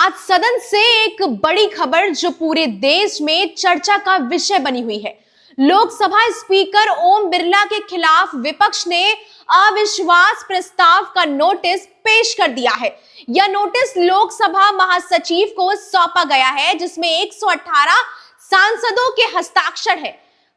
आज सदन से एक बड़ी खबर जो पूरे देश में चर्चा का विषय बनी हुई है। लोकसभा स्पीकर ओम बिरला के खिलाफ विपक्ष ने अविश्वास प्रस्ताव का नोटिस पेश कर दिया है। यह नोटिस लोकसभा महासचिव को सौंपा गया है, जिसमें 118 सांसदों के हस्ताक्षर है।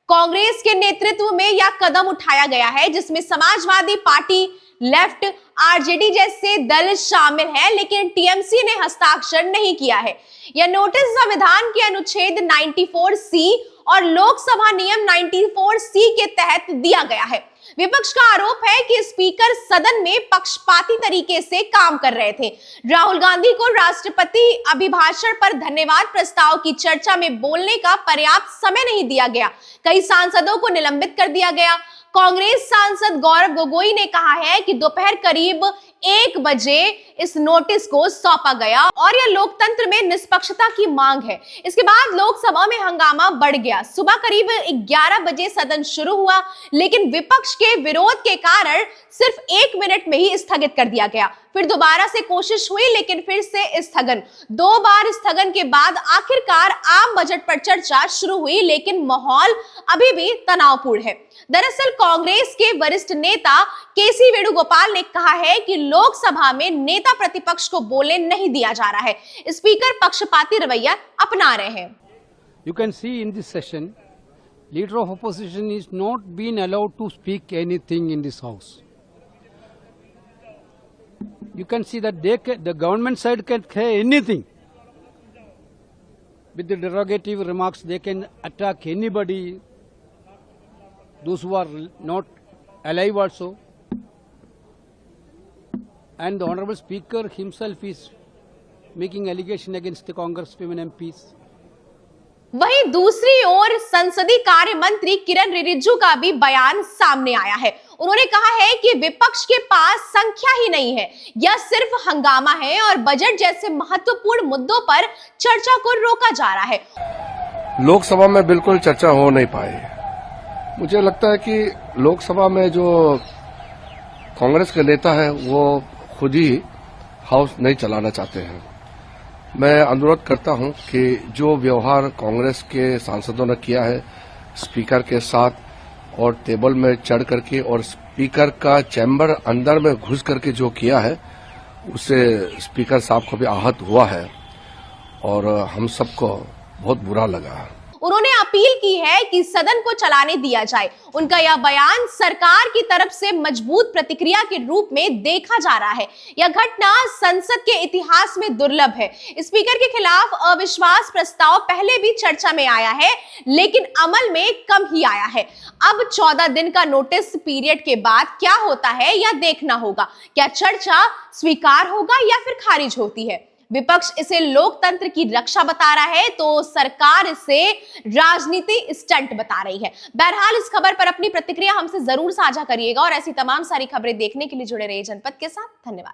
कांग्रेस के नेतृत्व में यह कदम उठाया गया है, जिसमें समाजवादी पार्टी, लेफ्ट, आरजेडी जैसे दल शामिल हैं, लेकिन टीएमसी ने हस्ताक्षर नहीं किया है। यह नोटिस संविधान के अनुच्छेद 94C और लोकसभा नियम 94C के तहत दिया गया है। विपक्ष का आरोप है कि स्पीकर सदन में पक्षपाती तरीके से काम कर रहे थे। राहुल गांधी को राष्ट्रपति अभिभाषण पर धन्यवाद प्रस्ताव की चर्चा में बोलने का पर्याप्त समय नहीं दिया गया। कई सांसदों को निलंबित कर दिया गया। कांग्रेस सांसद गौरव गोगोई ने कहा है कि दोपहर करीब 1 बजे इस नोटिस को सौंपा गया और यह लोकतंत्र में निष्पक्षता की मांग है। इसके बाद लोकसभा में हंगामा बढ़ गया। सुबह करीब 11 बजे सदन शुरू हुआ, लेकिन विपक्ष के विरोध के कारण सिर्फ 1 मिनट में ही स्थगित कर दिया गया। फिर दोबारा से कोशिश हुई, लेकिन फिर से स्थगन। 2 बार स्थगन के बाद आखिरकार आम बजट पर चर्चा शुरू हुई, लेकिन माहौल अभी भी तनावपूर्ण है। दरअसल कांग्रेस के वरिष्ठ नेता केसी वेणुगोपाल ने कहा है कि लोकसभा में नेता प्रतिपक्ष को बोलने नहीं दिया जा रहा है। स्पीकर पक्षपाती रवैया अपना रहे हैं। You can see in this session, leader of opposition is not being allowed to speak anything in this house. You can see that the government side can say anything. With the derogative remarks, they can attack anybody, those who are not alive also. And the Honorable Speaker himself is making allegation against the Congress women MPs. वहीं दूसरी ओर संसदीय कार्य मंत्री किरण रिजिजू का भी बयान सामने आया है। उन्होंने कहा है कि विपक्ष के पास संख्या ही नहीं है, यह सिर्फ हंगामा है और बजट जैसे महत्वपूर्ण मुद्दों पर चर्चा को रोका जा रहा है। लोकसभा में बिल्कुल चर्चा हो नहीं पाई। मुझे लगता है कि लोकसभा में जो कांग्रेस के नेता है वो खुद ही हाउस नहीं चलाना चाहते हैं। मैं अनुरोध करता हूं कि जो व्यवहार कांग्रेस के सांसदों ने किया है स्पीकर के साथ और टेबल में चढ़ करके और स्पीकर का चैम्बर अंदर में घुस करके जो किया है, उससे स्पीकर साहब को भी आहत हुआ है और हम सबको बहुत बुरा लगा। उन्होंने अपील की है कि सदन को चलाने दिया जाए। उनका यह बयान सरकार की तरफ से मजबूत प्रतिक्रिया के रूप में देखा जा रहा है। यह घटना संसद के इतिहास में दुर्लभ है। स्पीकर के खिलाफ अविश्वास प्रस्ताव पहले भी चर्चा में आया है, लेकिन अमल में कम ही आया है। अब 14 दिन का नोटिस पीरियड के बाद क्या होता है यह देखना होगा। क्या चर्चा स्वीकार होगा या फिर खारिज होती है। विपक्ष इसे लोकतंत्र की रक्षा बता रहा है, तो सरकार इसे राजनीति स्टंट बता रही है। बहरहाल इस खबर पर अपनी प्रतिक्रिया हमसे जरूर साझा करिएगा और ऐसी तमाम सारी खबरें देखने के लिए जुड़े रहिए जनपद के साथ। धन्यवाद।